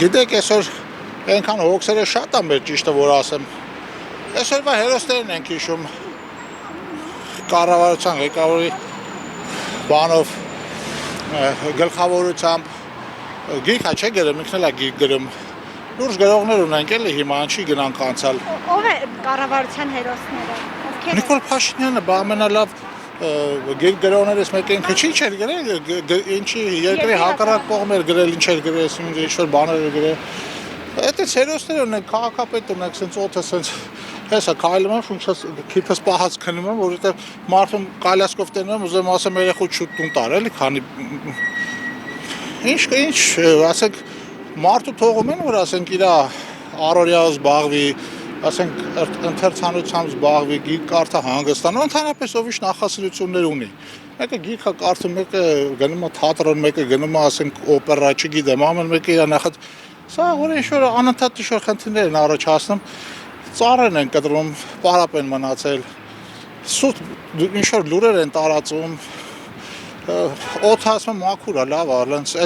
Գիտեք, այսօր այնքան հոգսերը շատ է մեր ճիշտը որ ասեմ։ Այսօրվա հերոսներն ենք հիշում կառավարության ղեկավարի բանով գլխավորությամբ գիրքա չէ գրում, ինքն էլ է գիրք գրում։ Լուրջ գրողներ ունենք էլի հիմա ինչի գնանք անցալ։ Ով է կառավարության հերոսները։ Ովքեր են։ Նիկոլ Փաշինյանը ամենալավ գիրք գրողներից մեկը ինքը չի չէր գրել, ինչի երկրի հակառակ կողմ էր գրել, ինչ էր գրել, ինչ որ բաներ էր գրել։ Այդպես հերոսներ ունենք, քաղաքապետ ունենք, սենց օդը սենց հեսա քայլում եմ, շունչս քիթս պահած քնում եմ, որովհետև մարդում կալյասկով տենում եմ, ուզում ասեմ երեխու շուտ տուն տար, էլի, քանի ինչ, ասենք մարդու թողում են, որ ասենք իր առօրյայով զբաղվի, ասենք ընթերցանությամբ զբաղվի, գիրք կարդա հանգստանա, ընդհանրապես ով ինչ նախասիրություններ ունի։ Մեկը գիրք է կարդում, մեկը գնում է թատրոն, մեկը գնում է ասենք օպերա, չգիտեմ, ամեն մեկը իր նախած սա որ ինչ-որ անընդհատ ինչ-որ խնդիրներ են առաջացնում, ծառեր են կտրում, պարապ են մնացել, սուտ ինչ-որ լուրեր են տարածում, օդը ասում եմ մաքուր է, լավ է,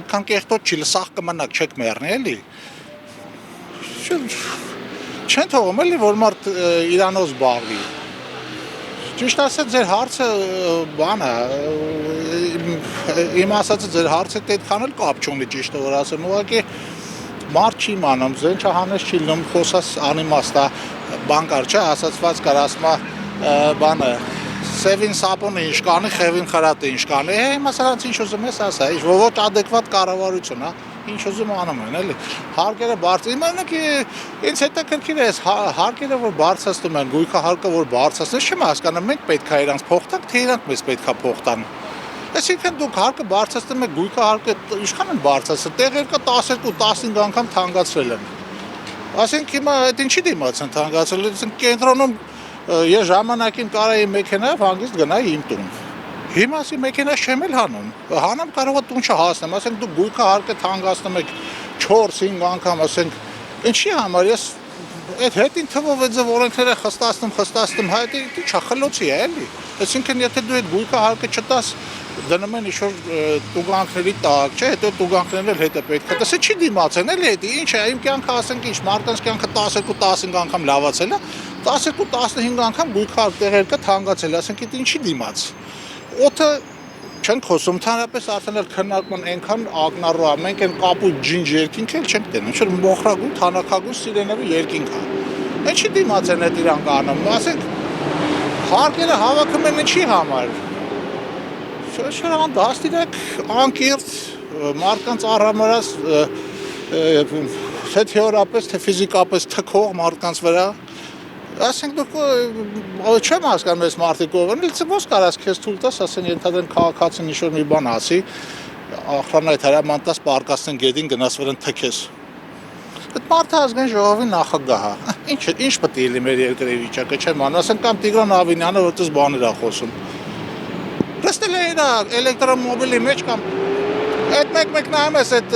այդքան կեղտոտ չի, լսախ կմնաք, չեք մեռնի, էլի։ Չեն թողում էլի, որ մարդ իրանով զբաղվի։ Ճիշտ ասած ձեր հարցը բան է, իմ ասածը ձեր հարցը այդքան էլ կապ չունի ճիշտը որ ասեմ, ուղղակի մարդ չի իմանում, զենչը հանես չի լինում, խոսած անիմաստ է, բան կար չէ, ասացված կար, ասում է բանը, սևին սապոնը ինչ կանի, խևին խրատը ինչ կանի, հիմա սրանց ինչ ուզում ես ասա, ոչ ադեկվատ կառավարություն է, ինչ ուզում անում են, էլի, հարկերը բարձր, իմանեք ինձ հետաքրքիր է, հարկերը որ բարձրացնում են, գույքահարկը որ բարձրացնում, չեմ հասկանում, մենք պետք է իրանց փող տանք, թե իրանք մեզ պետք է փող տան։ Այսինքն դուք հարկը բարձրացնում եք, գույքահարկը ինչքան են բարձրացել, տեղերքը 12-15 անգամ թանկացրել են։ Ասենք հիմա այդ ինչի դիմաց են թանկացրել, ասենք կենտրոնում ես ժամանակին կարայի մեքենայով հանգիստ գնայի իմ տուն։ Հիմա ասի մեքենա չեմ էլ հանում, հանամ կարող է տուն չհասնեմ, ասենք դուք գույքահարկը թանկացնում եք 4-5 անգամ, ասենք ինչի համար ես այդ հետին թվով այդ ձև օրենքները խստացնում, հայ դա չախլոցի է էլի։ Այսինքն եթե դու այդ գույքահարկը չտաս, դնում են ինչ-որ տուգանքների տակ, չէ, հետո տուգանքներն էլ հետը պետք է տասը չի դիմացեն էլի էդի, ինչ է, իմ կյանքը ասենք ինչ, մարդկանց կյանքը 12-15 անգամ լավացել է, 12-15 անգամ գույքահարկ տեղերքը թանկացել, ասենք դա ինչի դիմաց։ Օդը չենք խոսում, ընդհանրապես արդեն էլ քննարկման այնքան ակնառու է, մենք այն կապույտ ջինջ երկինք էլ չենք տենում, ինչ-որ մոխրագույն, թանաքագույն սիրենավի երկինք է։ Ինչի դիմաց են այդ իրանք անում, ասենք հարկերը հավաքում են ինչի համար։ Շրջան դաստիրակ անկիրթ մարդկանց առամարած թե թեորապես, թե ֆիզիկապես թքող մարդկանց վրա ասենք դուք չեմ հասկանում ես մարդիկ ով են, ոնց կարաս քեզ թույլ տաս, ասեն ենթադրեն քաղաքացին ինչ-որ մի բան ասի, ախրանայդ հրամանտաս պարկասեն գետին գնաս վրան թքես։ Այդ մարդը ազգային ժողովի նախագահ է։ Ինչ պետք է լինի մեր երկրի վիճակը, չեմ անում, ասենք կամ Տիգրան Ավինյանը որտես բաներ է խոսում։ Ռստել է իրա էլեկտրոմոբիլի մեջ կամ այդ մեկ նայում ես այդ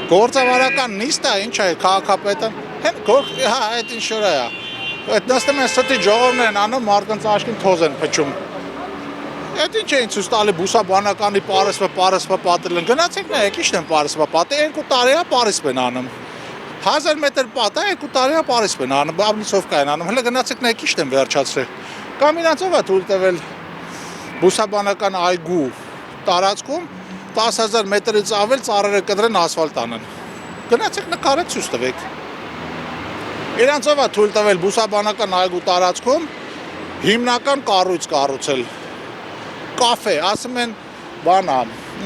գործավարական նիստը, ինչ է, քաղաքապետը, հա, այդ ինչ որ է։ Այդ նստում են ստի ժողովներ են անում, մարդկանց աչքին թոզ են փչում։ Այդ ինչ էին ցույց տալի բուսաբանականի պարիսպը պատել են։ Գնացեք նայեք, ի՞նչն են պարիսպը պատել, 2 տարի է պարիսպ են անում։ 1000 մետր պատ է, 2 տարի է պարիսպ են անում, բաբնիցովկա են անում։ Հələ գնացեք նայեք, ի՞նչն են վերջացրել։ Կամ իրանցով է թույլ տվել բուսաբանական այգու տարածքում 10,000 մետրից ավել ծառերը կտրեն ասֆալտ անեն։ Գնացեք նկարեք ցույց տվեք։ Իրանցով է թույլ տվել բուսաբանական այգու տարածքում հիմնական կառույց կառուցել։ Կաֆե, ասում են բանա,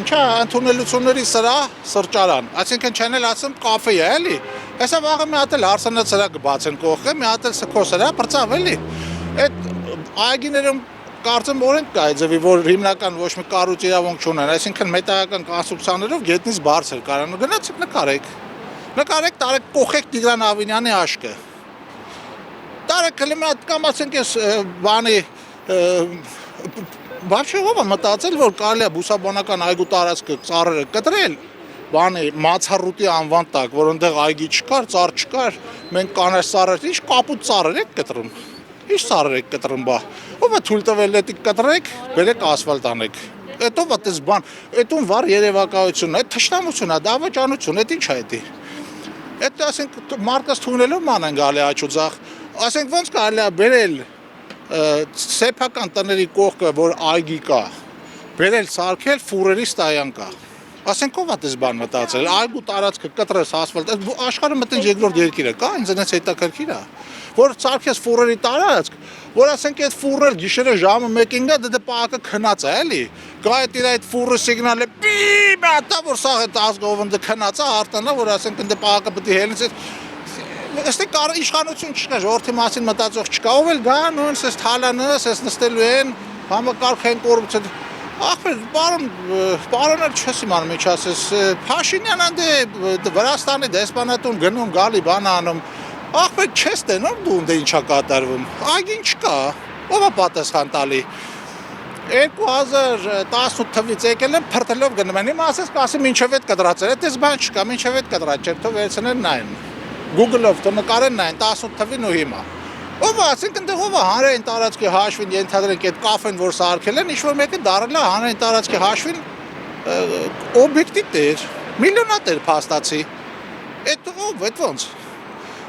ինչա ընդունելությունների սրճարան, այսինքն չեն էլ ասում կաֆե է, էլի։ Հեսա վաղը մի հատ էլ հարսանացրակ բացեն կողքը, մի հատ էլ սքոսերա, բրծավ էլի։ Այդ այգիներում կարծեմ օրենք կա այդզևի, որ հիմնական ոչ մի կառույց իրավունք չունեն, այսինքն մետաղական կոնստրուկցիաներով գետնից բարձր կարան, գնացեք նկարեք։ Նկարեք, տարեք կողեք Տիգրան Ավինյանի աշկը։ Տարեք կլիմի հատ կամ ասենք ես բանի Բավշեղով է մտածել, որ կարելի է բուսաբանական այգու տարածքը ծառերը կտրել, բանի մացառուտի անվան տակ, որ այնտեղ այգի չկար, ծառ չկար, մենք կանաչ ծառեր, ինչ կապուտ ծառեր եք կտրում։ Ինչ ծառեր եք կտրում, բա։ Ով է թույլ տվել էդի կտրեք, բերեք ասֆալտ անեք։ Էդով է դες բան, էդուն վար երևակայություն, այդ թշնամություն է, դավաճանություն, այդ ինչ է էդի։ Այդ ասենք մարկս թունելով ման են գալի աչուձախ։ Ասենք ոնց կարելի է բերել սեփական տների կողքը, որ այգի կա, բերել սարքել ֆուրերի ստայան կա։ Ասենք ով է դες բան մտածել, այգու տարածքը կտրես ասֆալտ, աշխարհը մտեն երկրորդ երկիրը կա, ինձ այնց հետաքրքիր է, որ սարքես ֆուրերի տարածք, որ ասենք այդ ֆուրը գիշերը ժամը 1-ին գա, դա պակը քնած է, էլի։ Գա այդ ֆուրը սիգնալը պիպ, ատա որ սա այդ ազգովն դա քնած է, արտանա որ ասենք դա պակը պետք է հելից Este care իշխանություն չկա, ժողովրդի մասին մտածող չկա, ով էլ գա նույնս էս թալանս, էս նստելու են, համակարգային կոռուպցիա։ Ախպեր, պարոներ չես իմանում ինչ ասես, Փաշինյանն դե Վրաստանի դեսպանատուն գնում գալի բան անում։ Ախպեր չես տենում դու դե ինչա կատարվում։ Այգին չկա, ով է պատասխան տալի։ 2018 թվականից եկել են փրտելով գնում են, իմ ասես կասի մինչև այդ կդրած է, դες բան չկա, մինչև այդ կդրած չէ, թող վերցնեն նայեն։ Google-ով նկարեն նայեն 18 թվին ու հիմա։ Ով ասենք այնտեղ ով է հանրային տարածքի հաշվին ենթադրենք այդ կաֆեն որ սարքել են, ինչ-որ մեկը դարել է հանրային տարածքի հաշվին օբյեկտի տեր, միլիոնատեր փաստացի։ Այդ ով, այդ ոնց։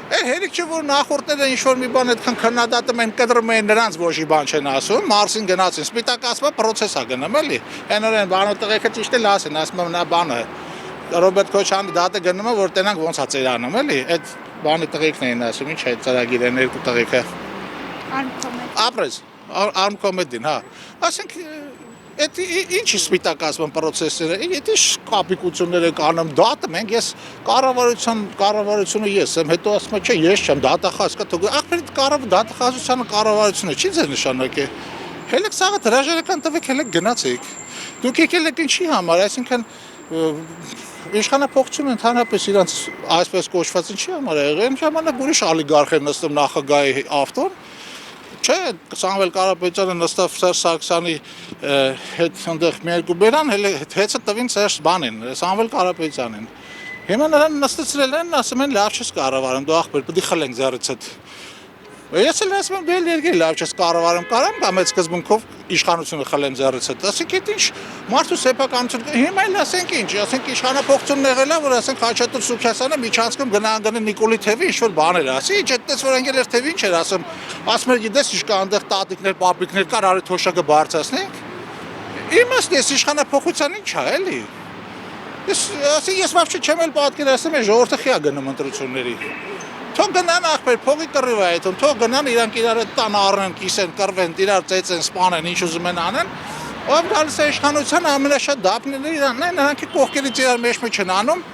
Հերիք չէ որ նախորդները ինչ-որ մի բան այդքան քննադատում են, կտրում են նրանց ոչի բան չեն ասում, Մարսին գնացին, սպիտակացվա պրոցես է գնում էլի։ Այնօրեն բանո տղեկը ճիշտ էլ ասեն, ասում եմ նա բանը Ռոբերտ Քոչյանի դատը գնում է որ տենանք ոնց է ծերանում էլի այդ բանի տղեկն էին ասում ինչ այդ ծրագիր են երկու տղեկը ապրես արմկոմեդին հա ասենք այդ ինչի սպիտակացման պրոցեսները այդ ինչ կապիկություններ եք անում դատում ենք ես կառավարությունը ես եմ հետո ասում եմ չէ ես չեմ դատախազ կա թող ախպեր դատախազությունը կառավարությունը չի ձեր նշանակե հելեք սաղը հրաժարական տվեք հելեք գնացեք դուք եկել եք ինչի համար այսինքն Իշխանապողությունը ընդհանրապես իրանց այսպես կոչված ինչի համար է եղել, ժամանակ ուրիշ օլիգարխ են նստում նախագահի ավտոն, չէ, Սամվել Կարապետյանը նստավ Սերժ Սարգսյանի հետ այնտեղ մի երկու բերան, հեծը տվին Սերժ բանին, Սամվել Կարապետյանին։ Հիմա նրան նստեցրել են, ասում են լավ չես կառավարում, դու ախպեր, պետք է խլենք ձեռիցդ։ Ես էլ ասում եմ բել երկիր լավ չես կառավարում, կարամ կամ այդ սկզբունքով իշխանությունը խլեմ ձեռիցդ։ Ասենք այդ ինչ մարդու սեփականություն հիմա էլ ասենք ինչ, ասենք իշխանապողությունն եղել է, որ ասենք Խաչատուր Սուքյասյանը միջանցքում գնահանգանի Նիկոլի Թևի ինչ որ բաներ ասի, ինչ այդպես որ անգել էր Թևի ինչ էր ասում, ասում էր գիտես ինչ կա այնտեղ տատիկներ, պապիկներ կար, արի թոշակը բարձրացնենք։ Իմաստ ես իշխանապողության ինչ է, էլի։ Ես вообще չեմ էլ պատկերացնում եմ ժողովուրդը խիա գնում ընտրությունների։ Թող գնան ախպեր, փողի կռիվ է այդում, թող գնան իրանք իրար տան առնեն, կիսեն, կռվեն, իրար ծեծեն, սպանեն, ինչ ուզում են անեն, ով գալիս է իշխանության ամենաշատ դափները իրանն են, նրանք կողքերից իրար մեջ չեն անում,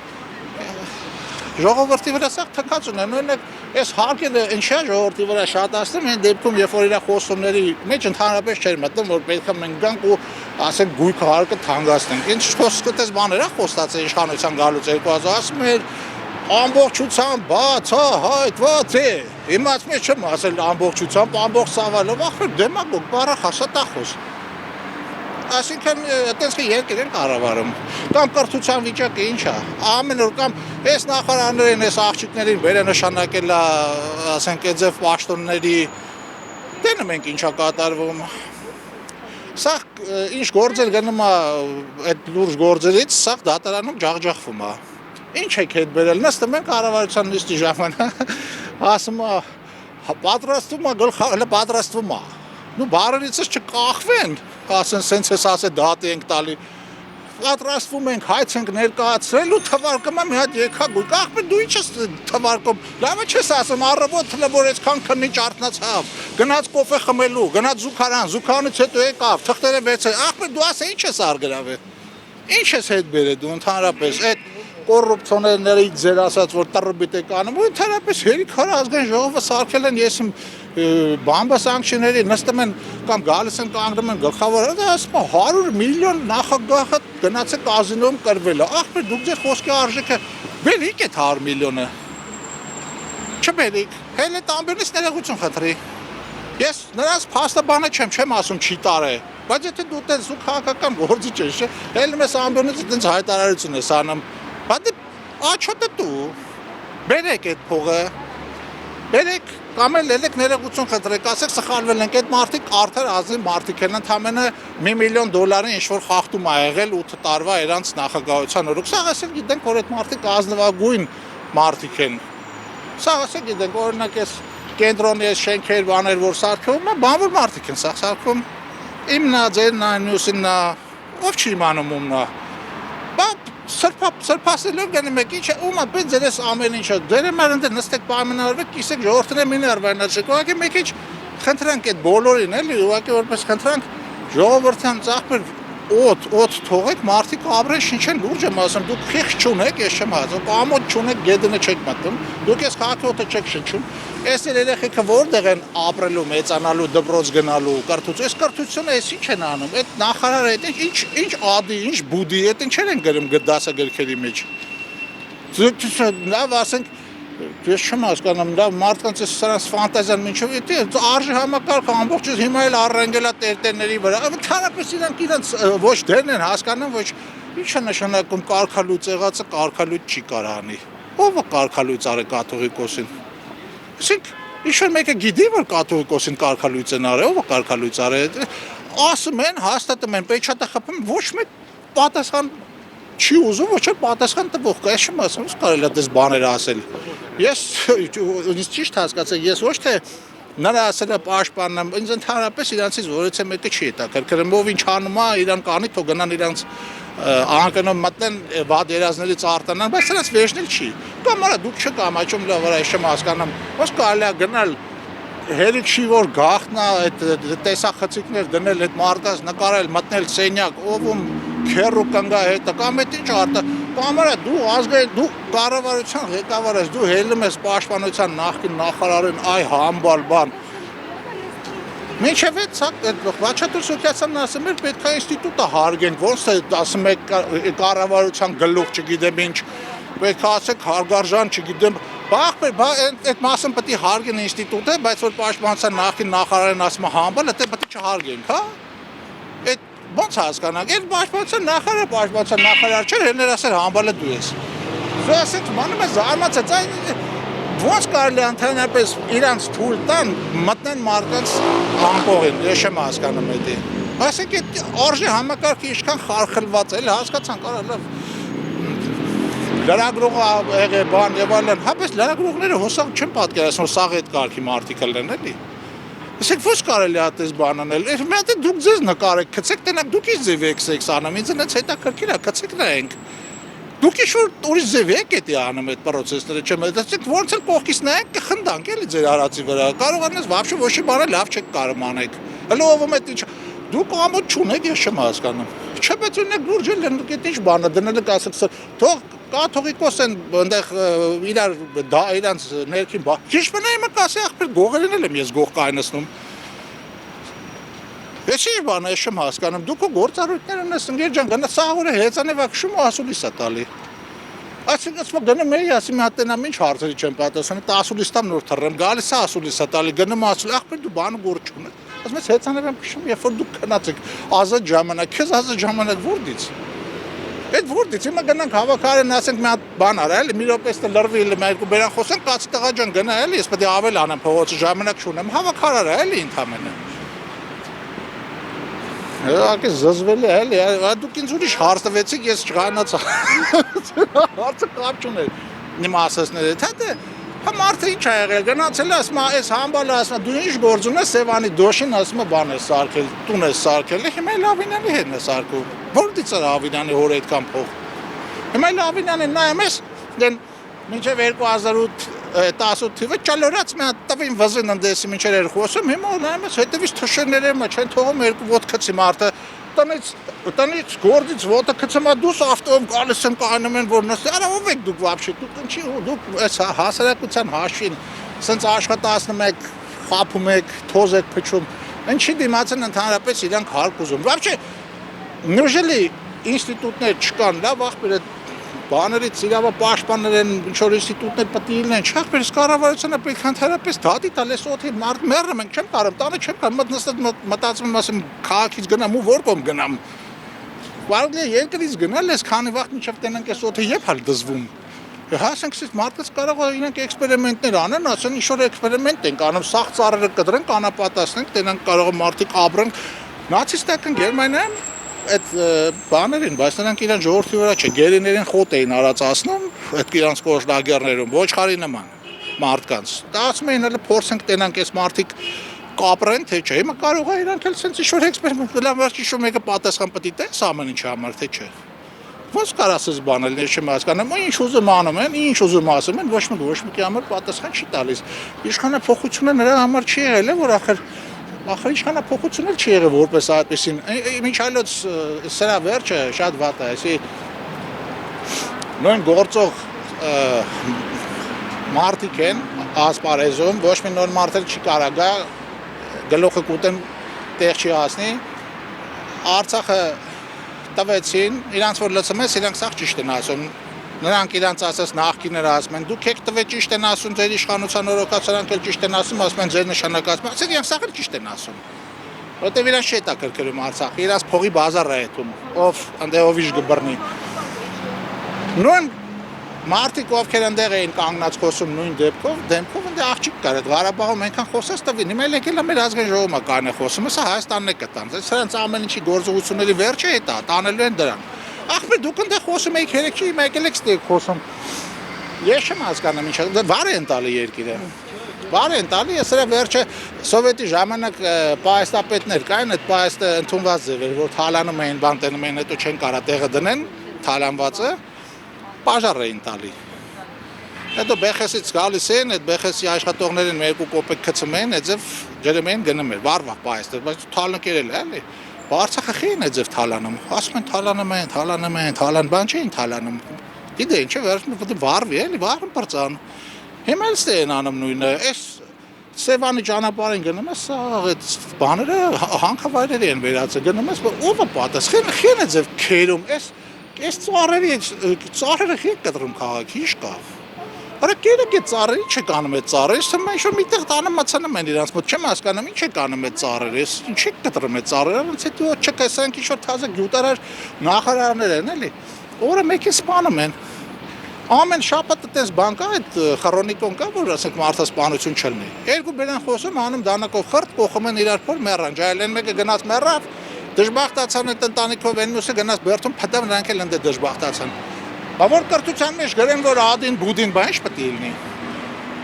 ժողովրդի վրա սաղ թքած ունեն, նույնակ ես հարկերը ինչա ժողովրդի վրա շատացնում, այն դեպքում երբ որ իրա խոսումների մեջ ընդհանրապես չէր մտնում, որ պետք է մենք գանք ու ասենք գույքը հարկը թանկացնենք, ինչ խոսքտես բաներ է խոստացել իշխանության գալուց 2000 ասում էր ամբողջությամբ բացահայտված է։ Իմաց մեջ չեմ ասել ամբողջությամբ, ամբողջ սավալով, ախր դեմագոգ, բառը հասատախոս։ Այսինքն այդպես երկիր են կառավարում։ Կամ կրթության վիճակը ինչ է։ Ամեն օր կամ այս նախարարներին, այս աղջիկներին վերը նշանակել է, ասենք այդձև պաշտոնների տենում ենք ինչա կատարվում։ Սա ինչ գործեր գնում է այդ լուրջ գործերից, սա դատարանում ջախջախվում է։ Ինչ եք հետ բերել, նստում են կառավարության նիստի ժամանակ, ասում է, պատրաստվում է, գլխը պատրաստվում է, նու բարերիցս չկախվեն, ասեն, սենց ես ասե դատի ենք տալի, պատրաստվում ենք, հայց ենք ներկայացրել ու թվարկում է մի հատ եկագույք, ախպեր դու ինչ ես թվարկում, լավը չես ասում, առավոտ որ այսքան քննիչ արթնացավ, գնաց կոֆե խմելու, գնաց զուգարանից հետո եկավ, թղթերը վերցրել, ախպեր դու ասե ինչ ես արգրավե, ինչ ես հետ բերել դու ընդհանրապես, այդ կոռուպցիոներներից ձեր ասած որ տրբիտ եք անում ու ընդհանրապես հերիք հոր ազգային ժողովը սարքել են ես իմ բամբա սանկցիաների նստում են կամ գալիս են կանգնում են գլխավոր ասում 100 միլիոն նախագահը գնաց է կազինոյում կրվել է ախպեր դուք ձեր խոսքի արժեքը բերիք այդ 100 միլիոնը չբերիք հել այդ ամբերից ներողություն խնդրի ես նրանց փաստաբանը չեմ ասում չի տարե բայց եթե դու տես ու քաղաքական գործիչ ես հել մեզ ամբերից այդպես հայտարարություն ես անում Բայց աչոտը դու բերեք այդ փողը բերեք կամ էլ ելեք ներողություն խնդրեք ասեք սխալվել ենք այդ մարդիկ արդար ազնիվ մարդիկ են ընդամենը $1 միլիոն ինչ որ խախտում ա եղել 8 տարվա իրանց նախագահության օրոք սա ասել գիտենք որ այդ մարդիկ ազնվագույն մարդիկ են։ Սա ասեք գիտենք, օրինակ էս կենտրոնի էս շենքեր բաներ որ սարքվում է, բանվոր մարդիկ են սա սարքում։ Իմնա ձերնա մյուսիննա ով չի իմանում ումնա։ Բա սրբասելով գնի մեկ ինչ ումա պես ձերս ամեն ինչը դերը մարդ նստեք պայմանավորվեք կիսեք ժողովրդն է մին արվանացեք ուղղակի մեկ ինչ խնդրանք այդ բոլորին էլի ուղղակի որպես խնդրանք ժողովրդյան ծախբեր օդ թողեք մարդիկ ապրեն շնչեն լուրջ եմ ասում դուք խիղճ չունեք ես չեմ ասում ամոթ չունեք գեդնը չեք մտնում դուք ես քաղաքոթը չեք շնչում այս երեխեքը որտեղ են ապրելու մեծանալու դպրոց գնալու կրթություն այս կրթությունը էս ինչ են անում այդ նախարարը այդ ինչ ադի ինչ բուդի այդ ինչեր են գրում դասագրքերի մեջ լավ ասենք ես չեմ հասկանում լավ մարդկանց սրանց ֆանտազիան ինչով է արժի համակարգը ամբողջը հիմա էլ առանգելա տերտերների վրա ընդհանրապես իրանք ոչ դերն են հասկանում ոչ ինչ է նշանակում կարգալույց եղածը կարգալույց չի կարող անի ով է կարգալույց արել կաթողիկոսին ասենք ինչ-որ մեկը գիտի որ կաթողիկոսին կարգալույց են արել ով է կարգալույց արել ասում են հաստատում են պեչատը խփում ոչ մեկ պատասխան չի ուզում ոչ էլ պատասխան տվող կա ես չեմ ասում ո՞ւս կարելի է դες բաներ ասել ես ինձ ճիշտ հասկացեք ես ոչ թե նրա ասելը պաշտպանում ինձ ընդհանրապես իրանցից որից է մեկը չի հետաքրքրում ով ինչ անում է իրան կանի թող գնան իրանց անկանում մտնեն վատ երազներից արտանան բայց սրանց վերջնել չի կամ արա դուք չեք ամաչում լավ արա ես չեմ հասկանում ո՞ս կարելի է գնալ հերիք չի որ գախտնա այդ տեսախցիկներ դնել այդ մարդկանց նկարել մտնել սենյակ ովում քերու կանգա հետը կամ այդ ինչ արտա կամ արա դու ազգային դու կառավարության ղեկավար ես դու հելնում ես պաշտպանության նախկին նախարարին այ համբալ բան Մինչև այդ Վաչատուր Սուքյացյանն ասում էր պետք է ինստիտուտը հարգենք ոնց է ասում եք կառավարության գլուխ չգիտեմ ինչ պետք է ասեք հարգարժան չգիտեմ բախ այդ մասը պետք է հարգեն ինստիտուտը բայց որ պաշտպանության նախկին նախարարին ասում է համբալ դա պետք է չհարգենք հա այդ ոնց հասկանանք այդ պաշտպանության նախարար չէր հենց ասել համբալը դու ես Սա ասեց մանում է զարմացած ոնց կարելի ընդհանրապես իրանց թույլ տան մտնեն մարդկանց անկողին ես չեմ հասկանում դա ասենք այդ արժի համակարգը ինչքան խարխլված է հասկացանք արա լավ լրագրողը եղե բան եւ այլն հապես լրագրողները հոսող չեն պատկերացնում սաղ այդ կարգի մարդիկ են էլի Իսկ ո՞ց կարելի է այդպես բան անել մենտ դուք ձեզ նկարեք գցեք տենակ դուք ինչ ձև եք սեքս անում ինձ այնց հետաքրքիր է գցեք նայենք Դուք ինչ-որ ուրիշ ձև եք էդի անում այդ պրոցեսները չեմ դասեք ոնց էլ կողքից նայեք կխնդանք էլի ձեր արածի վրա կարողանաս вообще ոչ մի բան լավ չեք կարող անեք հələ ով է ինչ դուք ամոթ չունեք ես չեմ հասկանում չէ բայց ունեք լուրջ էլ այդ ինչ բանը դնել եք ասեք թող կաթողիկոս են այնտեղ իրար դա իրանց ներքին բա ճիշտ մնա իմը կասի ախպեր գողերին եմ ես գող կայնացնում Ես ինչ բան ես չեմ հասկանում դուք գործառույթներ ունես ընկեր ջան գնա սաղուրը հեծանեվա քշում ու ասուլիս է տալի Այսինքն գնում էի ասի մի հատ տենամ ինչ հարցերի չեմ պատասխանում դա ասուլիստամ նոր թռեմ գալիս է ասուլիս է տալի գնում ասուլ ախպեր դու բանը գործ չունես ասում ես հեծանև եմ քշում երբ որ դուք քնացեք ազատ ժամանակ քեզ ազատ ժամանակ որտից Այդ որտից հիմա գնանք հավաքարեն ասենք մի հատ բան արա էլի մի րոպեստը լրվի մի երկու բերան խոսենք կաց տղա ջան գնա էլի ես պետք է ավել անեմ փողոցը ժամանակ չունեմ հավաքար արա էլի ընդամենը Ակե զզվելի էլի դուք ինձ ուրիշ հարց տվեցիք ես չղանացա հարցը կապ չուներ իմ ասածները թե Հա մարդը ինչ ա եղել գնացել ասում այս համբալը ասում դու ինչ գործ ունես Սևանի դոշին ասում բան է սարքել տուն է սարքել հիմա Լավինյանի հետ է սարքում որտից է Լավինյանի հոր այդքան փող Հիմա Լավինյանին նայում ես դեն մինչև 2018 թվը ճալորած մի հատ տվին վզին ընդեսի մինչև էր խոսում հիմա նայում ես հետևից թշերները չեն թողում երկու ոտ քցի մարդը տնից գործից ոտը քցում է դուս ավտոյով գալիս են կայանում են որ նստի արա ով եք դուք вообще դուք ինչի դուք այս հասարակության հաշվին սենց աշխատացնում եք խափում եք թոզ եք փչում ինչի դիմացն ընդհանրապես իրանք հարկ ուզում вообще նույնիսկ ինստիտուտներ չկան լավ ախպեր բաներից իրավապաշտպաններ են ինչ-որ ինստիտուտներ պետք է լինեն չախպեր կառավարությունը պետք է ընդհանրապես դատի տալ էս օդի մարդ մեռը մենք չեմ կարող տանը չեմ կարող մտածում ասեմ քաղաքից գնամ ու որ կողմ գնամ Կարող է երկրից գնալ ես քանի վաղ մինչև տենանք էս օդը երբ հալ դզվում Հասենք սից մարդկանց կարող է իրենք էքսպերիմենտներ անեն, ասեն ինչ-որ էքսպերիմենտ ենք անում, սաղ ծառերը կդրենք, անապատասնենք, տենանք կարող է մարդիկ ապրեն Նացիստական Գերմանիայում այդ բաներին, բայց նրանք իրան ժողովրդի վրա չէ, գերիներին խոտ էին արածացնում այդ իրանց կոշնագերներում ոչխարի նման մարդկանց։ Դա ասում են հələ փորձենք տենանք այս մարդիկ կապրեն թե չէ։ Հիմա կարող է իրանք էլ sense ինչ-որ էքսպերիմենտ լավարքի շու մեկը պատասխան պետք է տես ամեն ինչի համար թե չէ։ Ոնց կարաս այս բանել, ես չեմ հասկանում, ինչ ուզում անում են, ինչ ուզում ասում են, ոչ մեկի համար պատասխան չի տալիս։ Իշխանափոխությունը նրա համար չի եղել, որ ախր իշխանափոխությունը չի եղել որպես այդպեսին։ Ինչ այլոց սրա վերջը շատ վատ է, այսի նույն գործող մարդիկ են ասպարեզում, ոչ մի նոր մարդ չի կարող գա գլուխը կուտեն տեղ չի հասնի, Արցախը տվեցին, իրանց որ լցում ես, իրանք սաղ ճիշտ են ասում, նրանք իրանց ասած նախկիները ասում են, դուք եք տվե ճիշտ են ասում, ձեր իշխանության օրոքած, նրանք էլ ճիշտ են ասում, ասում են ձեր նշանակացում, ասեք իրանք սաղ էլ ճիշտ են ասում, որտև իրանց չի հետաքրքրում Արցախը, իրանց փողի բազար է հետում, ով իշ գբռնի։ Նույն մարդիկ ովքեր այնտեղ էին կանգնած խոսում նույն դեմքով այնտեղ աղջիկ կար, այդ Ղարաբաղում այնքան խոսած տվին, հիմա եկել է մեր ազգային ժողովը կան է խոսում, սա Հայաստանն է կտան, սրանց ամեն ինչի գործողությունների վերջը է դա, տանելու են դրան։ Ախպեր դուք այնտեղ խոսում եք երեքի, հիմա եկել եք ստեղ խոսում։ Ես չեմ հասկանում ինչ, վար են տալի երկիրը։ Վար են տալի, ես սրա վերջը սովետի ժամանակ պայստապետներ կային, այդ պայստը ընդունված ձև էր, որ թալանում էին, բան տենում էին, հետո չեն կարա տեղը դնեն, թալանվածը Պաժար էին տալի։ Հետո բեխեսից գալիս են, այդ բեխեսի աշխատողներին 2 կոպեկ գցում են, այդձև ջրում են գնում են, վարվա պայստը, բայց թալն կերել է, էլի։ Արցախը խին այդձև թալանում, ասում են թալանում, բան չէին թալանում։ Գիտե ինչ է, վերջում պետք է վարվի, էլի, վարում բրծան։ Հիմա էլ ստե են անում նույնը, այս Սևանի ճանապարհին գնում ես, այդ բաները հանքավայրերի են վերածը, գնում ես, ով է պատասխան, խին այդձև քերում, Այս ծառերը խիտ կտրում քաղաքի, ինչ կա։ Արա կերեք այդ ծառերը, ինչ եք անում այդ ծառերը, ես թվում է ինչ-որ միտեղ տանը մացանում են իրանց մոտ, չեմ հասկանում, ինչ եք անում այդ ծառերը, ես ինչ եք կտրում այդ ծառերը, ոնց հետո չեք ասանք ինչ-որ թազը գյուտարար նախարարներ են, էլի, օրը մեկին սպանում են։ Ամեն շաբաթ այդպես բան կա, այդ խրոնիկոն կա, որ ասենք մարդը սպանություն չլինի։ Երկու բերան խոսում, անում դանակով խրտ, կողում են իրար փոր մեռան, ջայլեն մեկը գնաց մեռավ, դժբախտացան այդ ընտանիքով են մյուսը գնաց բերդում փտավ նրանք էլ ընդ դժբախտացան։ Բա որ կրթության մեջ գրեն որ ադին բուդին բան ինչ պետք է լինի։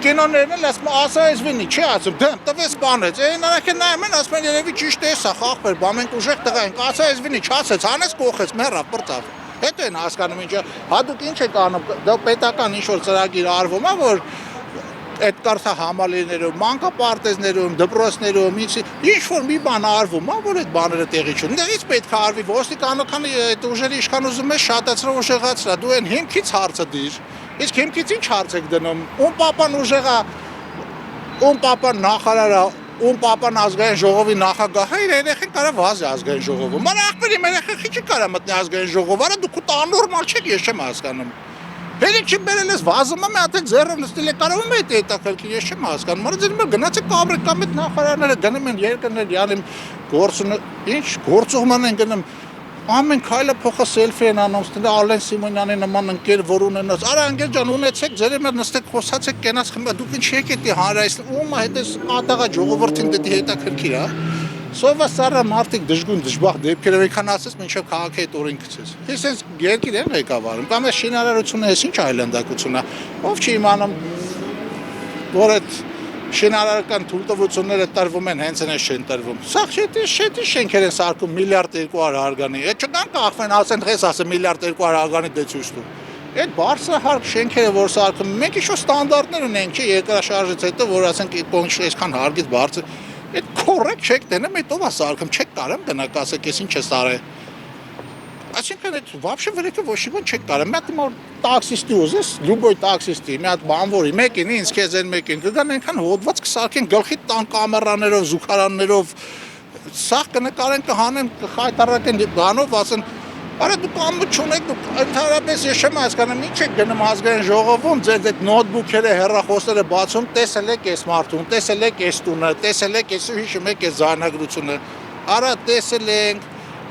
Կինոներն էլ ասում ասա այս վինի, չի ասում դեմ տվես բանեց։ Նրանք էլ նայում են ասում են երևի ճիշտ է սա խախպեր, բա մենք ուժեղ տղա ենք, ասա այս վինի, չասեց, հանեց կողեց, մեռավ, բրծավ։ Հետո են հասկանում ինչը, հատուկ ինչ եք անում, դա պետական ինչ-որ ծրագիր արվում է, որ այդ կարծա համալիրներում, մանկապարտեզներում, դպրոցներում, ինչ-որ մի բան արվում է, որ այդ բաները տեղի չունեն։ Դեղից պետք է արվի, ոստիկանական այդ ուժերի իշխան ուզում է շատացրել, ուժեղացրել, դու այն հիմքից հարցը դիր, իսկ հիմքից ինչ հարց եք դնում, ում պապան ուժեղա, ում պապան նախարարը, ում պապան ազգային ժողովի նախագահը իր երեխեն կարա վազի ազգային ժողովում։ Ման ախպերի մեր երեխի չի կարա մտնի ազգային ժողով, արա դուք աննորմալ չեք, ես չեմ հասկանում։ Հերիք չի բերել ես վազում եմ հատ ձեռով նստել է կարողում է դա հետաքրքիր ես չեմ հասկանում։ Մարդ ձեր գնացեք կաբրիկամ այդ նախարարները գնում են երկրներ յանում գործունը ինչ գործողման են գնում ամեն քայլը փոխը սելֆի են անում ստե Ալեն Սիմոնյանի նման ընկեր որ ունենաց արա ընկեր ջան ունեցեք ձեր մեր նստեք խոսացեք կենաց խմբա դուք ինչ եք էտի հանրայս ում հետ էս ատաղա ժողովրդին դա հետաքրքիր է Սովա սարը մարդիկ դժգույն դժբախտ դեպքերով եկան ասես մինչև քաղաքի այդ օրին գցես։ Ես այս երկիր եմ ղեկավարում, կամ այս շինարարությունը էս ինչ այլանդակություն է։ Ով չի իմանում, որ այդ շինարարական թույլտվությունները տրվում են, հենց այնպես չեն տրվում։ Սա շետի շենքեր են սարքում միլիարդ 200 հարգանի։ Այդ չկան կախվեն ասեն, ղես ասեն միլիարդ 200 հարգանի դեցույց տու։ Այդ բարձրահարկ շենքերը որ սարքում, մենք ինչ-որ ստանդարտներ ունենք, չէ, երկրաշարժից հետո որ ասենք կոնչ այսքան հարգից բարձր Այդ կորեկտ չեք դնում, այդ ով է սարքում, չեք կարեմ դնակ ասեք, ես ինչ ես արել։ Այսինքն այդ вообще վրեքը ոչ իբան չեք կարեմ, մի հատ տաքսիստի ուզես, լյուբոյ տաքսիստի, մի հատ բանվորի, մեկին, ինձ քեզ են մեկին, կգան այնքան հոդված կսարքեն գլխի տան կամերաներով, զուգարաններով, սաղ կնկարեն, կհանեն, կխայտարակեն բանով, ասեն Արա դուք ամբողջ չունեք, դուք ընդհանրապես ես չեմ հասկանում, ինչ եք գնում ազգային ժողովում, ձեր այդ նոթբուքերը, հեռախոսները բացում, տեսել եք այս մարդուն, տեսել եք այս տունը, տեսել եք այս հիշում եք այս զանագրությունը։ Արա տեսել ենք,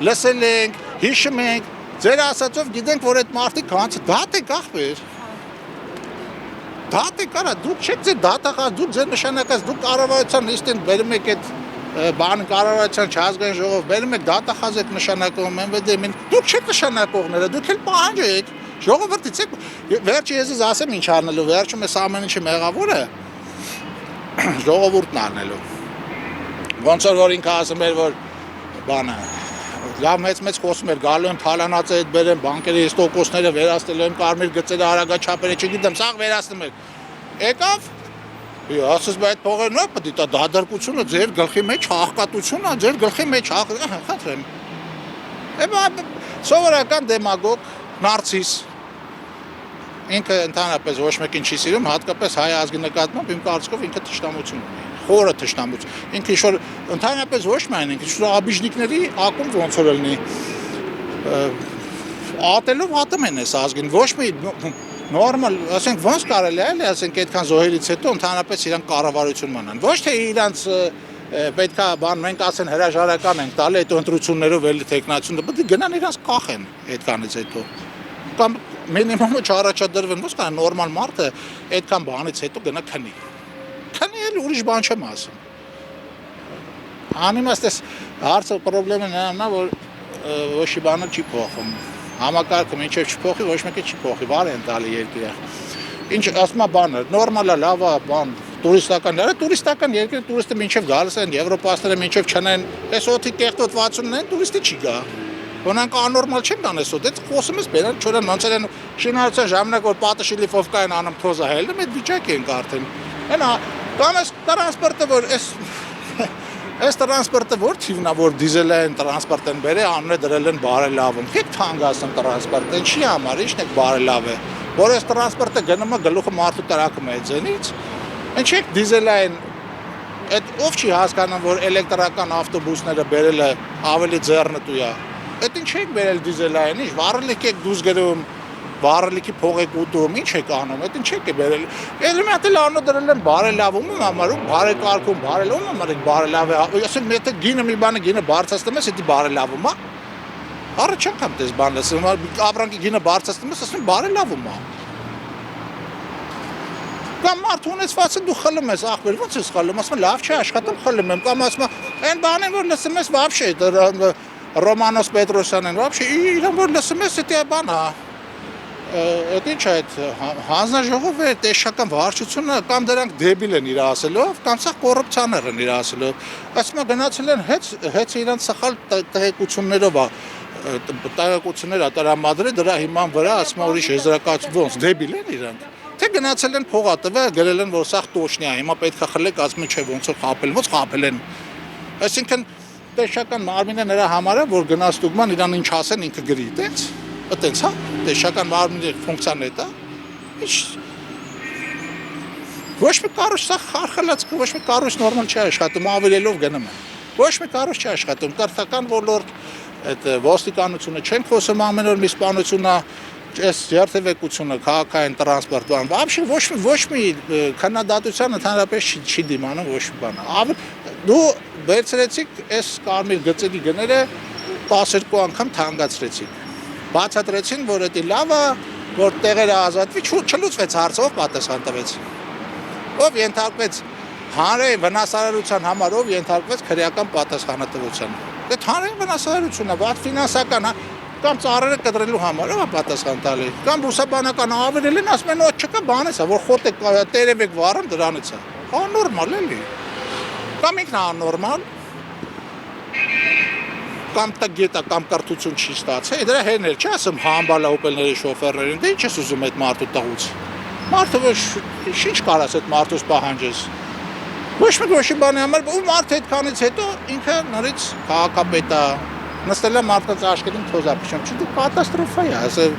լսել ենք, հիշում ենք, ձեր ասածով գիտենք, որ այդ մարդիկ հանց դատ եք ախպեր։ Դատ եք արա, դուք չեք ձեր դատախած, դուք ձեր նշանակած, դուք կառավարության նիստին բերում եք այդ բան կառավարության չազգային ժողով բերում եք դատախազ եք նշանակում MVD-ին դուք չեք նշանակողները դուք էլ պահանջ եք Ժողովրդից եք վերջի ես ասեմ ինչ անելու, վերջում էս ամեն ինչը մեղավոր է ժողովուրդն անելու։ Ոնց որ ինքը ասում էր որ բանը լավ մեծ խոսում էր գալու եմ թալանածը հետ բերեմ բանկերի ստոկոսները վերացնելու եմ կարմիր գծերը արագաչափերը չգիտեմ սաղ վերացնում էր եկավ ասես բայց փողերն է պետք է դադարկությունը ձեր գլխի մեջ աղքատությունն է ձեր գլխի մեջ խնդրեմ սովորական դեմագոգ նարցիս ինքը ընդհանրապես ոչ մեկին չի սիրում հատկապես հայ ազգի նկատմամբ իմ կարծիքով ինքը թշնամություն ունի խորը թշնամություն ինքը ինչ-որ ընդհանրապես ոչ միայն ինքը ինչ-որ աբիժնիկների ակումբ ոնց որ լինի ատելով ատում են այս ազգին ոչ մի նորմալ ասենք ոնց կարելի է էլի ասենք այդքան զոհերից հետո ընդհանրապես իրանք կառավարություն մանան ոչ թե իրանք պետքա բան մենք ասեն հրաժարական ենք տալի այդ ընտրություններով էլի տեխնացիոնը պետք է գնան իրանք կախեն այդքանից հետո կամ մինիմումը չառաջադրվեն ոնց կա նորմալ մարդը այդքան բանից հետո գնա քնի Քանի ուրիշ բան չեմ ասում։ Անիմաստ էս հարցը պրոբլեմը նրանն է, որ ոչ մի բանը չի փոխում։ Համակարգը մինչև չփոխի, ոչ մեկը չի փոխի, վար են տալի երկիրը։ Ինչ ասում է բանը, նորմալ է, լավ է, բան, տուրիստական երկրի տուրիստը մինչև գալիս են, եվրոպացիները մինչև չնեն, այս օդի կեղտոտվածությունն են, տուրիստը չի գա։ Որոնք անորմալ չեն գանես օդ, այդ խոսում ես բերան չորան ոնց են շինարարության ժամանակ որ պատը շիլիֆովկա են անում թոզը հելնում, այդ վիճակի ենք արդեն։ Այնա կամ այս տրանսպորտը որ այս տրանսպորտը որ թիվնա որ դիզելային տրանսպորտ են բերել անունը դրել են բարելավում։ Քիչ թանկացն տրանսպորտը ինչի համար ինչն է բարելավ է։ Որ այս տրանսպորտը գնում է գլուխը մարդու տրակում է ձենից։ Ինչ է դիզելային այդ ով չի հասկանում որ էլեկտրական ավտոբուսները բերել է ավելի ձեռնտու է։ Այդ ինչ եք բերել դիզելային, ինչ վառելիք եք դուրս գրում, վառելիքի փող եք ուտում, ինչ եք անում, այդ ինչ եք բերել։ Էլեմենտ էլ անո դրել են բարելավում համարում, բարեկարգում, բարելավում համար եք բարելավ է։ Ասենք եթե գինը մի բանը գինը բարձրացնում ես, դա բարելավում է։ Առաջ անգամ դες բան ասում, ապրանքի գինը բարձրացնում ես, ասում բարելավում է։ Կամ մարդ ունեցվածը դու խլում ես, ախպեր, ո՞նց ես խլում, ասում լավ չէ, աշխատում խլում եմ, կամ ասում այն բանին որ լսում ես, вообще Ռոմանոս Պետրոսյանն вообще իրան որ լսում ես, դա բան է։ Այդ ինչ է այդ հանձնաժողով է տեսչական վարչությունը կամ դրանք դեբիլ են իր ասելով, կամ սա կոռուպցիաներ են իր ասելով։ Ասում է գնացել են հետ իրանց սխալ տեղեկություններով տեղեկություններ ատարամադրել դրա հիման վրա, ասում է ուրիշ եզրակացություն ոնց դեբիլ են իրանք։ Թե գնացել են փողա տվել, գրել են որ սա տոշնի է, հիմա պետք է խլեք, ասում են չէ ոնց որ խապել, ոնց խապել են։ Այսինքն տեսչական մարմինը նրա համար է, որ գնաց դուգման իրան ինչ ասեն ինքը գրի, այդպես։ Այդպես հա, տեսչական մարմինի ֆունկցիան է դա։ Ինչ ոչ մի կառույց սա խարխլած, ոչ մի կառույց նորմալ չի աշխատում, ավելելով գնում է։ Ոչ մի կառույց չի աշխատում, կրթական ոլորտ, այդ ոստիկանությունը չեն խոսում ամեն օր մի սպանությունա, այս երթևեկությունը, քաղաքային տրանսպորտը, вообще ոչ մի քննադատության ընդհանրապես չի դիմանում ոչ մի բան։ Դու վերցրեցիք այս կարմիր գծերի գները 12 անգամ թանկացրեցիք։ Բացատրեցին, որ դա լավ է, որ տեղերը ազատվի, չլուծվեց հարցը, ով պատասխան տվեց։ Ով ենթարկվեց հանրային վնասարարության համար, ով ենթարկվեց քրեական պատասխանատվության։ Դա հանրային վնասարարությունն է, վատ ֆինանսական է, կամ ծառերը կտրելու համար, ով է պատասխան տալի։ Կամ բուսաբանական ավերել են, ասում են, ոչ չկա բանից է, որ խոտ եք տերև եք վառում դրանից է։ Աննորմալ էլի։ Կամ ինքն աննորմալ, կամ տգետա, կամ կրթություն չի ստացել, դրա հերներ չի ասում համբալա օպելների շոֆերներին, դե ինչ ես ուզում այդ մարդու տղուց։ Մարդը ինչ կարաս այդ մարդուց պահանջես։ Ոչ մի բանի համար, ու մարդը այդքանից հետո ինքը նորից քաղաքապետ է, նստել է մարդկանց աչքերին թոզափշում, չէ՞ դու կատաստրոֆա է, ասել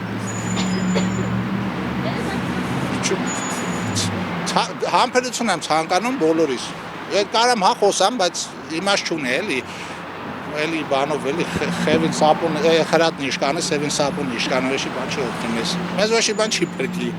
համբերություն եմ ցանկանում բոլորիս։ Այդ կարամ հա խոսամ, բայց իմաստ չունի էլի բանով էլի խևին սապուն խրատն իշկանը, սևին սապուն իշկանը, ոչ մի բան չի օգնում ես։ Մեզ ոչ մի բան չի փրկի։